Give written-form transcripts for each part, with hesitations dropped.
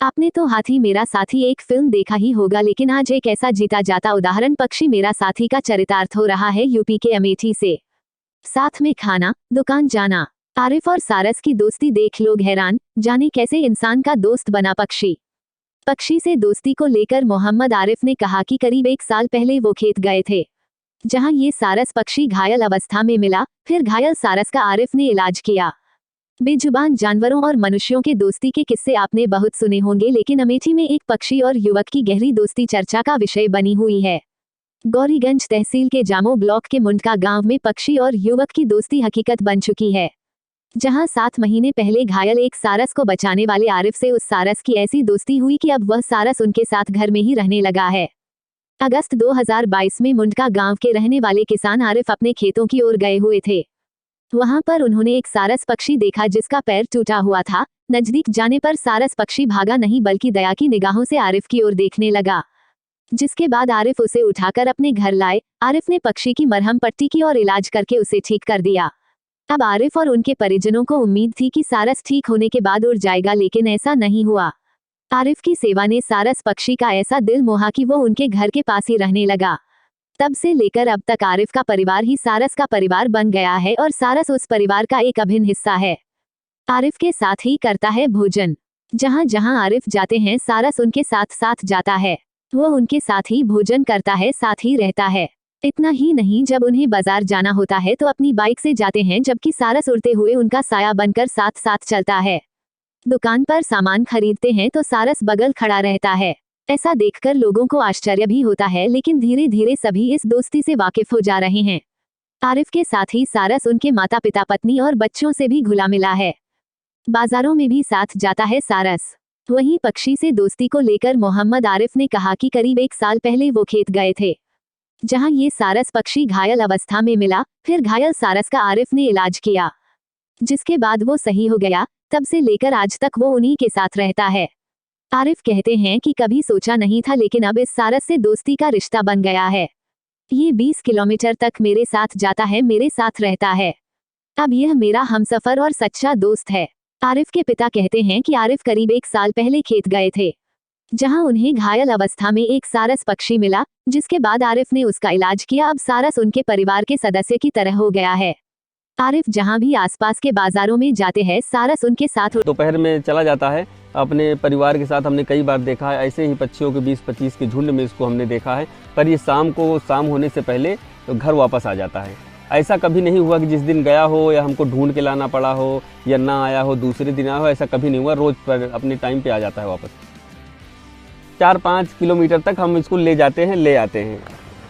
आपने तो हाथी मेरा साथी एक फिल्म देखा ही होगा, लेकिन आज एक ऐसा जीता जाता उदाहरण पक्षी मेरा साथी का चरितार्थ हो रहा है यूपी के अमेठी से। साथ में खाना, दुकान जाना, आरिफ और सारस की दोस्ती देख लोग हैरान, जाने कैसे इंसान का दोस्त बना पक्षी। पक्षी से दोस्ती को लेकर मोहम्मद आरिफ ने कहा कि करीब 1 साल पहले वो खेत गए थे, जहां ये सारस पक्षी घायल अवस्था में मिला। फिर घायल सारस का आरिफ ने इलाज किया। बेजुबान जानवरों और मनुष्यों के दोस्ती के किस्से आपने बहुत सुने होंगे, लेकिन अमेठी में एक पक्षी और युवक की गहरी दोस्ती चर्चा का विषय बनी हुई है। गौरीगंज तहसील के जामो ब्लॉक के मुंडका गांव में पक्षी और युवक की दोस्ती हकीकत बन चुकी है, जहां 7 महीने पहले घायल एक सारस को बचाने वाले आरिफ से उस सारस की ऐसी दोस्ती हुई कि अब वह सारस उनके साथ घर में ही रहने लगा है। अगस्त 2022 में मुंडका गांव के रहने वाले किसान आरिफ अपने खेतों की ओर गए हुए थे। वहां पर उन्होंने एक सारस पक्षी देखा जिसका पैर टूटा हुआ था। नजदीक जाने पर सारस पक्षी भागा नहीं, बल्कि दया की निगाहों से आरिफ की ओर देखने लगा, जिसके बाद आरिफ उसे उठाकर अपने घर लाए। आरिफ ने पक्षी की मरहम पट्टी की और इलाज करके उसे ठीक कर दिया। अब आरिफ और उनके परिजनों को उम्मीद थी कि सारस ठीक होने के बाद उड़ जाएगा, लेकिन ऐसा नहीं हुआ। आरिफ की सेवा ने सारस पक्षी का ऐसा दिल मोहा कि वो उनके घर के पास ही रहने लगा। तब से लेकर अब तक आरिफ का परिवार ही सारस का परिवार बन गया है और सारस उस परिवार का एक अभिन्न हिस्सा है। आरिफ के साथ ही करता है भोजन। जहां जहां आरिफ जाते हैं सारस उनके साथ साथ जाता है। वो उनके साथ ही भोजन करता है, साथ ही रहता है। इतना ही नहीं, जब उन्हें बाजार जाना होता है तो अपनी बाइक से जाते हैं, जबकि सारस उड़ते हुए उनका साया बनकर साथ साथ चलता है। दुकान पर सामान खरीदते हैं तो सारस बगल खड़ा रहता है। ऐसा देखकर लोगों को आश्चर्य भी होता है, लेकिन धीरे धीरे सभी इस दोस्ती से वाकिफ हो जा रहे हैं। आरिफ के साथ ही सारस उनके माता पिता, पत्नी और बच्चों से भी घुला मिला है। बाजारों में भी साथ जाता है सारस। वहीं पक्षी से दोस्ती को लेकर मोहम्मद आरिफ ने कहा कि करीब 1 साल पहले वो खेत गए थे, जहां ये सारस पक्षी घायल अवस्था में मिला। फिर घायल सारस का आरिफ ने इलाज किया, जिसके बाद वो सही हो गया। तब से लेकर आज तक वो उन्हीं के साथ रहता है। आरिफ कहते हैं कि कभी सोचा नहीं था, लेकिन अब इस सारस से दोस्ती का रिश्ता बन गया है। ये 20 किलोमीटर तक मेरे साथ जाता है, मेरे साथ रहता है। अब यह मेरा हमसफर और सच्चा दोस्त है। आरिफ के पिता कहते हैं कि आरिफ करीब 1 साल पहले खेत गए थे, जहां उन्हें घायल अवस्था में एक सारस पक्षी मिला, जिसके बाद आरिफ ने उसका इलाज किया। अब सारस उनके परिवार के सदस्य की तरह हो गया है। आरिफ जहां भी आसपास के बाजारों में जाते हैं सारस उनके साथ दोपहर में चला जाता है अपने परिवार के साथ। हमने कई बार देखा है ऐसे ही पक्षियों के 20-25 के झुंड में इसको हमने देखा है, पर ये शाम होने से पहले तो घर वापस आ जाता है। ऐसा कभी नहीं हुआ कि जिस दिन गया हो या हमको ढूंढ के लाना पड़ा हो या ना आया हो, दूसरे दिन आया हो, ऐसा कभी नहीं हुआ। रोज पर अपने टाइम पे आ जाता है वापस। 4-5 किलोमीटर तक हम इसको ले जाते हैं, ले आते हैं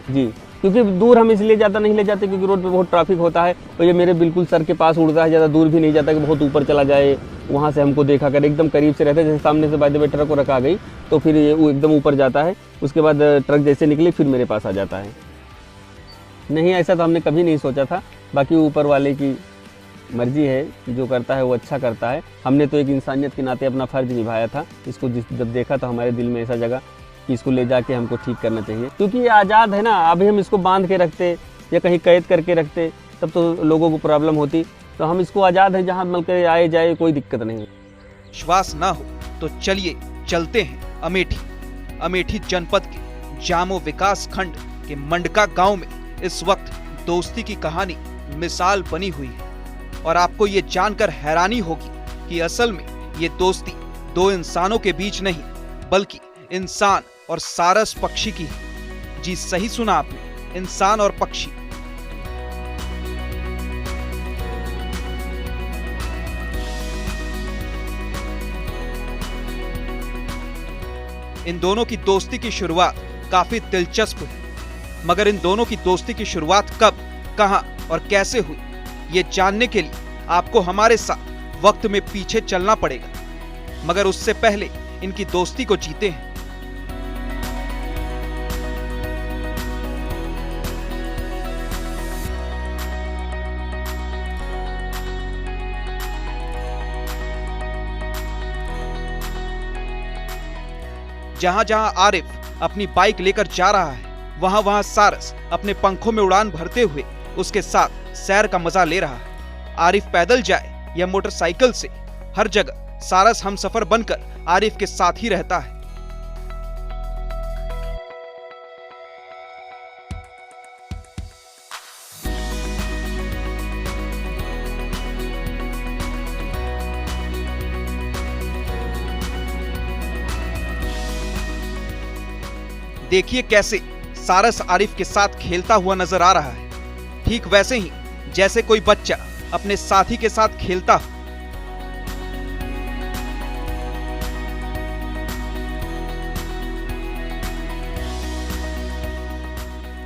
जी, क्योंकि दूर हम इसलिए ज़्यादा नहीं ले जाते क्योंकि रोड पे बहुत ट्रैफिक होता है। तो ये मेरे बिल्कुल सर के पास उड़ता है, ज़्यादा दूर भी नहीं जाता कि बहुत ऊपर चला जाए, वहाँ से हमको देखा कर। एकदम करीब से रहता है, जैसे सामने से बाय द वे ट्रक को रखा गई तो फिर ये वो एकदम ऊपर जाता है। उसके बाद ट्रक जैसे निकले फिर मेरे पास आ जाता है। नहीं, ऐसा तो हमने कभी नहीं सोचा था। बाकी ऊपर वाले की मर्जी है, जो करता है वो अच्छा करता है। हमने तो एक इंसानियत के नाते अपना फ़र्ज निभाया था। इसको जब देखा तो हमारे दिल में ऐसा जगह कि इसको ले जाके हमको ठीक करना चाहिए, क्योंकि ये आज़ाद है ना। अभी हम इसको बांध के रखते या कहीं कैद करके रखते तब तो लोगों को प्रॉब्लम होती। तो हम इसको आज़ाद है, जहाँ मिल के आए जाए कोई दिक्कत नहीं। विश्वास ना हो तो चलिए चलते हैं अमेठी जनपद के जामो विकास खंड के मंडका गांव में। इस वक्त दोस्ती की कहानी मिसाल बनी हुई है और आपको ये जानकर हैरानी होगी कि असल में ये दोस्ती 2 इंसानों के बीच नहीं, बल्कि इंसान और सारस पक्षी की है। जी सही सुना आपने, इंसान और पक्षी। इन दोनों की दोस्ती की शुरुआत काफी दिलचस्प है, मगर इन दोनों की दोस्ती की शुरुआत कब, कहां और कैसे हुई, ये जानने के लिए आपको हमारे साथ वक्त में पीछे चलना पड़ेगा। मगर उससे पहले इनकी दोस्ती को जीते हैं। जहां जहां आरिफ अपनी बाइक लेकर जा रहा है, वहां वहां सारस अपने पंखों में उड़ान भरते हुए उसके साथ सैर का मजा ले रहा है। आरिफ पैदल जाए या मोटरसाइकिल से, हर जगह सारस हमसफर बनकर आरिफ के साथ ही रहता है। देखिए कैसे सारस आरिफ के साथ खेलता हुआ नजर आ रहा है, ठीक वैसे ही जैसे कोई बच्चा अपने साथी के साथ खेलता हो।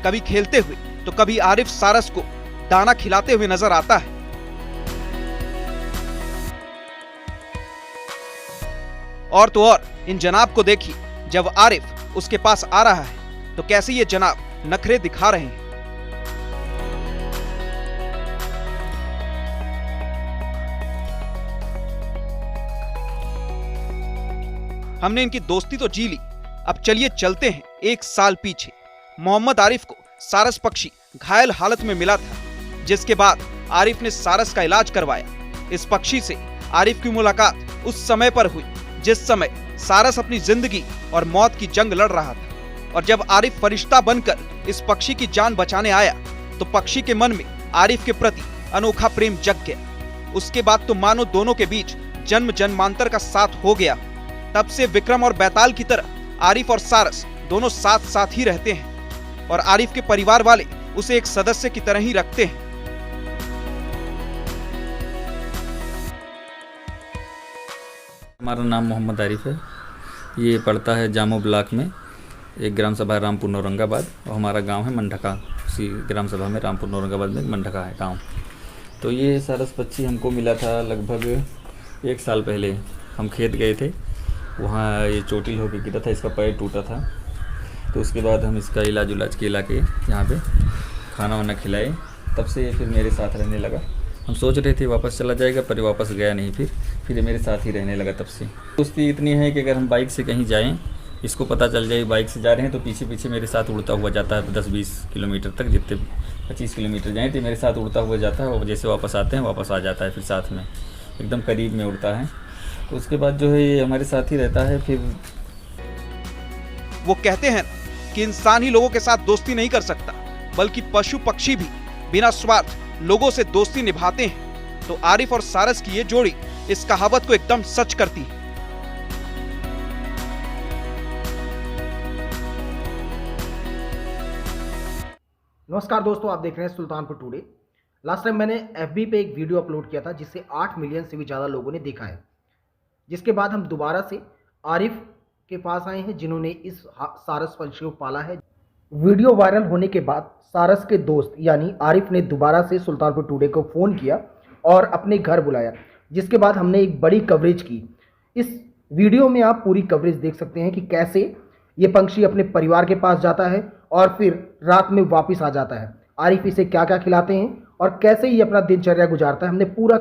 कभी खेलते हुए तो कभी आरिफ सारस को दाना खिलाते हुए नजर आता है। और तो और इन जनाब को देखिए, जब आरिफ उसके पास आ रहा है तो कैसे ये जनाब नखरे दिखा रहे हैं। हमने इनकी दोस्ती तो जी ली, अब चलिए चलते हैं 1 साल पीछे। मोहम्मद आरिफ को सारस पक्षी घायल हालत में मिला था, जिसके बाद आरिफ ने सारस का इलाज करवाया। इस पक्षी से आरिफ की मुलाकात उस समय पर हुई जिस समय सारस अपनी जिंदगी और मौत की जंग लड़ रहा था, और जब आरिफ फरिश्ता बनकर इस पक्षी की जान बचाने आया तो पक्षी के मन में आरिफ के प्रति अनोखा प्रेम जग गया। उसके बाद तो मानो दोनों के बीच जन्म जन्मांतर का साथ हो गया। तब से विक्रम और बैताल की तरह आरिफ और सारस दोनों साथ साथ ही रहते हैं, और आरिफ के परिवार वाले उसे एक सदस्य की तरह ही रखते हैं। हमारा नाम मोहम्मद आरिफ है। ये पड़ता है जामो ब्लॉक में, एक ग्राम सभा है रामपुर औरंगाबाद, और हमारा गांव है मंडका। उसी ग्राम सभा में रामपुर औरंगाबाद में मंडका है गांव। तो ये सारस पक्षी हमको मिला था लगभग 1 साल पहले। हम खेत गए थे, वहाँ ये चोटिल होकर गिरा था, इसका पैर टूटा था। तो उसके बाद हम इसका इलाज उलाज केला के यहाँ पे खाना वाना खिलाए, तब से ये फिर मेरे साथ रहने लगा। हम सोच रहे थे वापस चला जाएगा, पर वापस गया नहीं। फिर ये मेरे साथ ही रहने लगा तब से। दोस्ती इतनी है कि अगर हम बाइक से कहीं जाएं, इसको पता चल जाए बाइक से जा रहे हैं, तो पीछे पीछे मेरे साथ उड़ता हुआ जाता है 10-20 किलोमीटर तक। जितने 25 किलोमीटर जाएँ तो मेरे साथ उड़ता हुआ जाता है, और जैसे वापस आते हैं वापस आ जाता है, फिर साथ में एकदम करीब में उड़ता है। तो उसके बाद जो है ये हमारे साथ ही रहता है। फिर वो कहते हैं कि इंसान ही लोगों के साथ दोस्ती नहीं कर सकता, बल्कि पशु पक्षी भी बिना स्वार्थ लोगों से दोस्ती निभाते हैं। तो आरिफ और सारस की ये जोड़ी इस कहावत को एकदम सच करती है। नमस्कार दोस्तों, आप देख रहे हैं सुल्तानपुर टुडे। लास्ट टाइम मैंने एफबी पे एक वीडियो अपलोड किया था जिसे 8 मिलियन से भी ज़्यादा लोगों ने देखा है, जिसके बाद हम दोबारा से आरिफ के पास आए हैं जिन्होंने इस सारस पक्षी को पाला है। वीडियो वायरल होने के बाद सारस के दोस्त यानी आरिफ ने दोबारा से सुल्तानपुर टुडे को फ़ोन किया और अपने घर बुलाया, जिसके बाद हमने एक बड़ी कवरेज की। इस वीडियो में आप पूरी कवरेज देख सकते हैं कि कैसे ये पंछी अपने परिवार के पास जाता है और फिर रात में वापस आ जाता है। आरिफ इसे क्या क्या खिलाते हैं और कैसे ये अपना दिनचर्या गुजारता है, हमने पूरा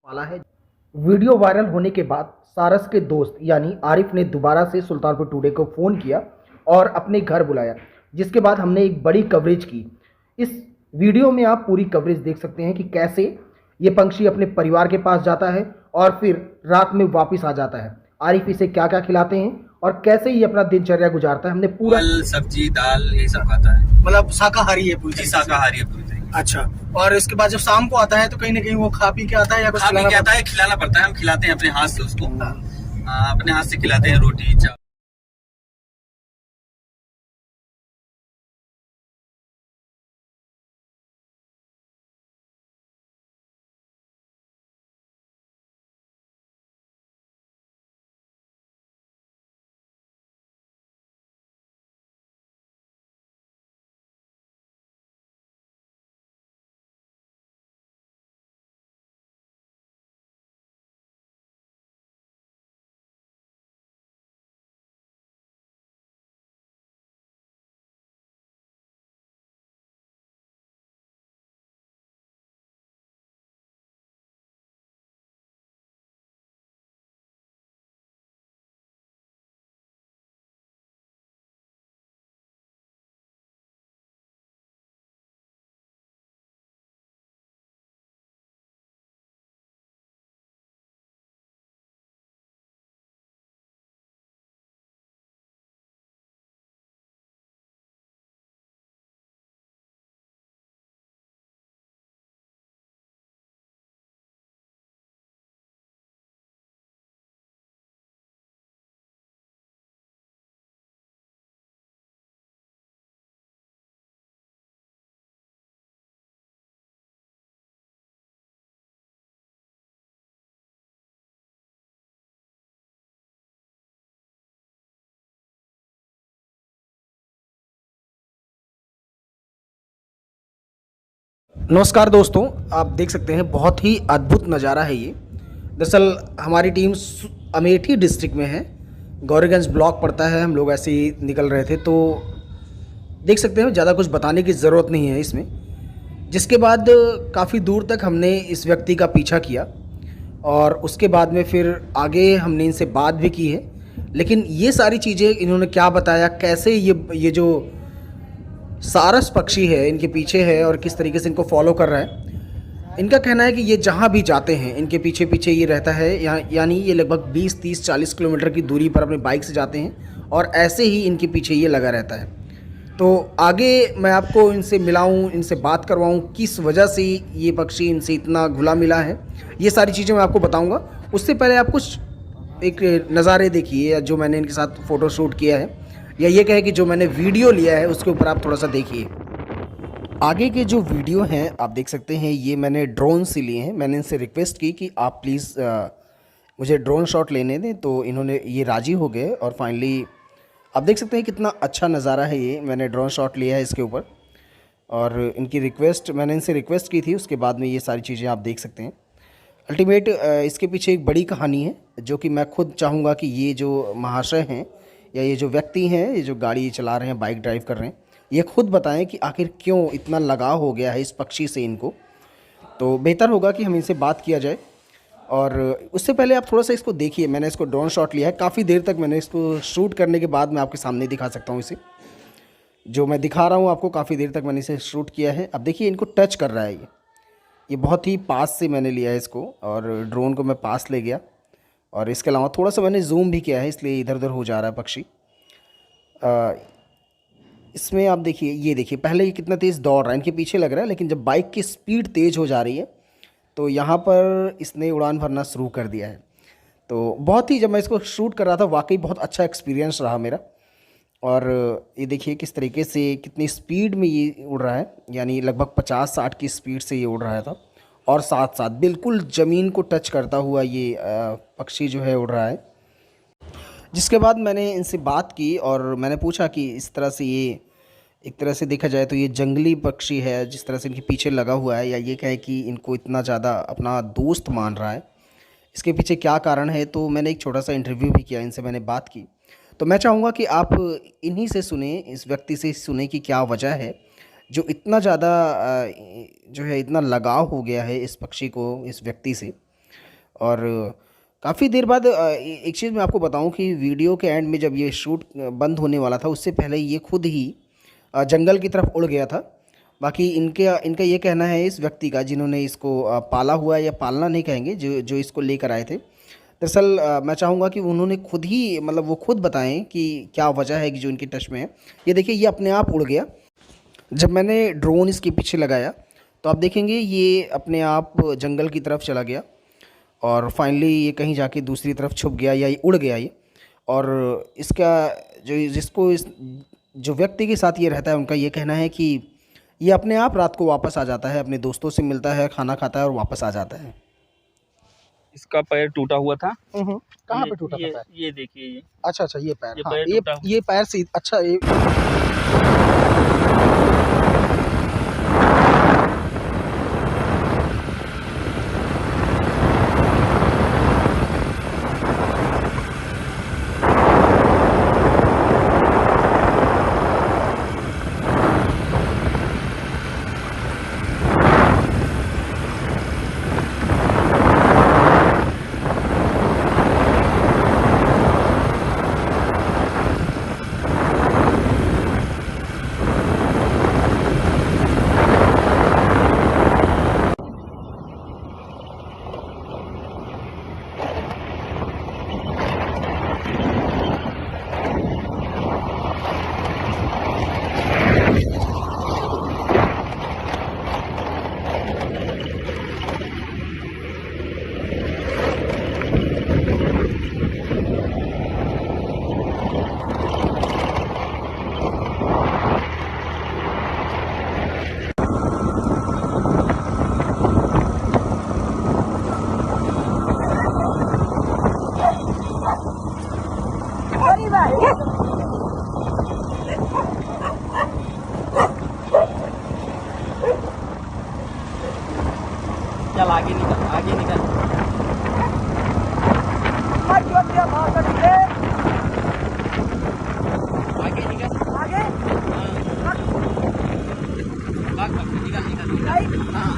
पाला है। वीडियो वायरल होने के बाद सारस के दोस्त यानी आरिफ ने दोबारा से सुल्तानपुर टुडे को फ़ोन किया और अपने घर बुलाया, जिसके बाद हमने एक बड़ी कवरेज की। इस वीडियो में आप पूरी कवरेज देख सकते हैं कि कैसे ये पंछी अपने परिवार के पास जाता है और फिर रात में वापस आ जाता है। आरिफ इसे क्या क्या खिलाते हैं और कैसे ये अपना दिनचर्या गुजारता है, हमने पूरा फल सब्जी दाल ये सब खाता है। मतलब शाकाहारी है पूरी जी शाकाहारी है पूरी तरीके अच्छा, और इसके बाद जब शाम को आता है तो कहीं ना कहीं वो खा पी के आता है या कुछ से। खा पी के खिलाना आता है, खिलाना पड़ता है, हम खिलाते हैं अपने हाथ से उसको। अपने हाथ से खिलाते हैं रोटी चावल। नमस्कार दोस्तों, आप देख सकते हैं बहुत ही अद्भुत नज़ारा है ये। दरअसल हमारी टीम अमेठी डिस्ट्रिक्ट में है, गौरीगंज ब्लॉक पड़ता है। हम लोग ऐसे ही निकल रहे थे तो देख सकते हैं, ज़्यादा कुछ बताने की ज़रूरत नहीं है इसमें। जिसके बाद काफ़ी दूर तक हमने इस व्यक्ति का पीछा किया और उसके बाद में फिर आगे हमने इनसे बात भी की है। लेकिन ये सारी चीज़ें इन्होंने क्या बताया, कैसे ये जो सारस पक्षी है इनके पीछे है और किस तरीके से इनको फॉलो कर रहा है, इनका कहना है कि ये जहाँ भी जाते हैं इनके पीछे पीछे ये रहता है। यानी ये लगभग 20, 30, 40 किलोमीटर की दूरी पर अपनी बाइक से जाते हैं और ऐसे ही इनके पीछे ये लगा रहता है। तो आगे मैं आपको इनसे मिलाऊं, इनसे बात करवाऊं, किस वजह से ये पक्षी इनसे इतना घुला मिला है, ये सारी चीज़ें मैं आपको बताऊँगा। उससे पहले आप कुछ एक नज़ारे देखिए जो मैंने इनके साथ फ़ोटो शूट किया है, या ये कहे कि जो मैंने वीडियो लिया है उसके ऊपर आप थोड़ा सा देखिए। आगे के जो वीडियो हैं आप देख सकते हैं, ये मैंने ड्रोन से लिए हैं। मैंने इनसे रिक्वेस्ट की कि आप प्लीज़ मुझे ड्रोन शॉट लेने दें, तो इन्होंने ये राज़ी हो गए और फाइनली आप देख सकते हैं कितना अच्छा नज़ारा है ये। मैंने ड्रोन शॉट लिया है इसके ऊपर और इनकी रिक्वेस्ट मैंने इनसे रिक्वेस्ट की थी, उसके बाद में ये सारी चीज़ें आप देख सकते हैं। अल्टीमेट इसके पीछे एक बड़ी कहानी है जो कि मैं खुद चाहूँगा कि ये जो महाशय हैं या ये जो व्यक्ति हैं, ये जो गाड़ी चला रहे हैं, बाइक ड्राइव कर रहे हैं, ये खुद बताएं कि आखिर क्यों इतना लगाव हो गया है इस पक्षी से इनको। तो बेहतर होगा कि हम इनसे बात किया जाए। और उससे पहले आप थोड़ा सा इसको देखिए। मैंने इसको ड्रोन शॉट लिया है, काफ़ी देर तक मैंने इसको शूट करने के बाद मैं आपके सामने दिखा सकता हूँ इसे। जो मैं दिखा रहा हूँ आपको, काफ़ी देर तक मैंने इसे शूट किया है। अब देखिए इनको टच कर रहा है ये बहुत ही पास से मैंने लिया है इसको और ड्रोन को मैं पास ले गया। और इसके अलावा थोड़ा सा मैंने जूम भी किया है, इसलिए इधर उधर हो जा रहा है पक्षी। इसमें आप देखिए, ये देखिए पहले ये कितना तेज़ दौड़ रहा है, इनके पीछे लग रहा है, लेकिन जब बाइक की स्पीड तेज़ हो जा रही है तो यहाँ पर इसने उड़ान भरना शुरू कर दिया है। तो बहुत ही, जब मैं इसको शूट कर रहा था, वाकई बहुत अच्छा एक्सपीरियंस रहा मेरा। और ये देखिए किस तरीके से, कितनी स्पीड में ये उड़ रहा है, यानी लगभग 50-60 की स्पीड से ये उड़ रहा था और साथ साथ बिल्कुल ज़मीन को टच करता हुआ ये पक्षी जो है उड़ रहा है। जिसके बाद मैंने इनसे बात की और मैंने पूछा कि इस तरह से ये, एक तरह से देखा जाए तो ये जंगली पक्षी है, जिस तरह से इनके पीछे लगा हुआ है, या ये कहे कि इनको इतना ज़्यादा अपना दोस्त मान रहा है, इसके पीछे क्या कारण है। तो मैंने एक छोटा सा इंटरव्यू भी किया, इनसे मैंने बात की। तो मैं चाहूँगा कि आप इन्हीं से सुने, इस व्यक्ति से सुने कि क्या वजह है जो इतना ज़्यादा जो है इतना लगाव हो गया है इस पक्षी को इस व्यक्ति से। और काफ़ी देर बाद एक चीज़ मैं आपको बताऊं कि वीडियो के एंड में जब ये शूट बंद होने वाला था उससे पहले ये खुद ही जंगल की तरफ उड़ गया था। बाकी इनका ये कहना है इस व्यक्ति का जिन्होंने इसको पाला हुआ है, या पालना नहीं कहेंगे, जो इसको लेकर आए थे। दरअसल मैं चाहूँगा कि उन्होंने खुद ही मतलब वो खुद बताएं कि क्या वजह है कि जो इनके टच में है। ये देखिए ये अपने आप उड़ गया। जब मैंने ड्रोन इसके पीछे लगाया तो आप देखेंगे ये अपने आप जंगल की तरफ चला गया और फाइनली ये कहीं जाके दूसरी तरफ छुप गया या ये उड़ गया ये। और इसका जो व्यक्ति के साथ ये रहता है उनका ये कहना है कि ये अपने आप रात को वापस आ जाता है, अपने दोस्तों से मिलता है, खाना खाता है और वापस आ जाता है। इसका पैर टूटा हुआ था। कहाँ पे टूटा था पैर? ये देखिए ये अच्छा ये पैर, ये हाँ, पैर ये टूटा हुआ। ये पैर से अच्छा ये चल आगे निकल, आगे निकल। आगे निकल, आगे निकल निकल। हाँ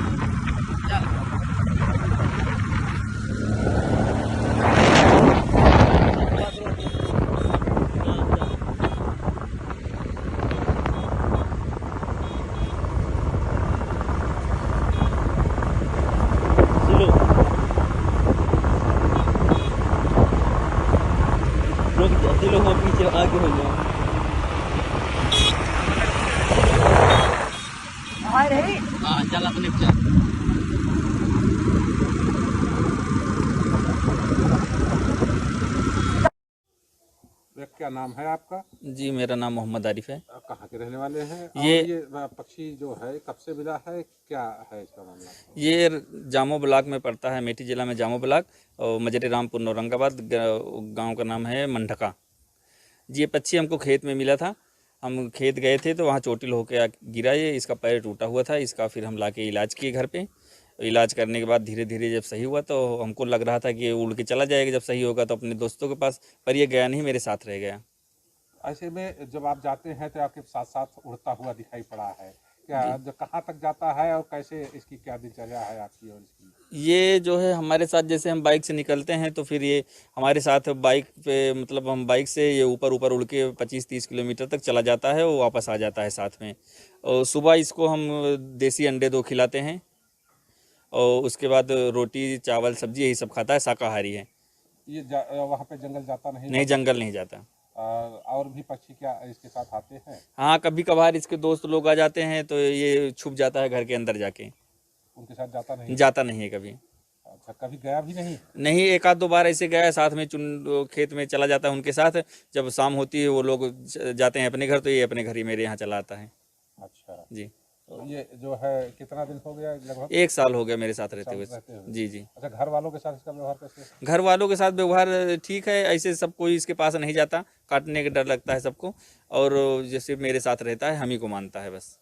चल। रुक जा, चलो हम पीछे आगे हो जाओ। हाँ चल अपने चल। क्या नाम है आपका? जी मेरा नाम मोहम्मद आरिफ है। आप कहाँ के रहने वाले हैं? ये- और ये पक्षी जो है कब से मिला है, क्या है इसका मामला? ये जामो ब्लॉक में पड़ता है, अमेठी जिला में जामो ब्लॉक, और मजरे रामपुर औरंगाबाद गांव का नाम है मंडका। जी ये पक्षी हमको खेत में मिला था। हम खेत गए थे तो वहाँ चोटिल होकर गिरा ये, इसका पैर टूटा हुआ था। इसका फिर हम लाके इलाज किए घर पे। इलाज करने के बाद धीरे धीरे जब सही हुआ तो हमको लग रहा था कि ये उड़ के चला जाएगा जब सही होगा तो अपने दोस्तों के पास, पर ये गया नहीं, मेरे साथ रह गया। ऐसे में जब आप जाते हैं तो आपके साथ साथ उड़ता हुआ दिखाई पड़ा है, क्या जो कहाँ तक जाता है और कैसे इसकी क्या दिनचर्या है आपकी और इसकी? ये जो है हमारे साथ, जैसे हम बाइक से निकलते हैं तो फिर ये हमारे साथ बाइक पे, मतलब हम बाइक से ये ऊपर ऊपर उड़ के 25-30 किलोमीटर तक चला जाता है, वो वापस आ जाता है साथ में। और सुबह इसको हम देसी अंडे 2 खिलाते हैं और उसके बाद रोटी चावल सब्जी यही सब खाता है, शाकाहारी है। ये वहाँ पे जंगल जाता नहीं? नहीं जंगल नहीं जाता। और भी पक्षी क्या इसके साथ आते हैं? हाँ कभी कभार इसके दोस्त लोग आ जाते हैं तो ये छुप जाता है घर के अंदर जाके। उनके साथ जाता नहीं? जाता नहीं है कभी। अच्छा, कभी गया भी नहीं? नहीं, एक आध 2 बार ऐसे गया है, साथ में खेत में चला जाता है उनके साथ। जब शाम होती है वो लोग जाते हैं अपने घर तो ये अपने घर ही मेरे यहाँ चला आता है। अच्छा जी। तो ये जो है कितना दिन हो गया लगभग? 1 साल हो गया मेरे साथ रहते हुए। जी जी। अच्छा, घर वालों के साथ इसका व्यवहार कैसे? घर वालों के साथ व्यवहार ठीक है, ऐसे सब कोई इसके पास नहीं जाता, काटने का डर लगता है सबको, और जैसे मेरे साथ रहता है हम ही को मानता है बस।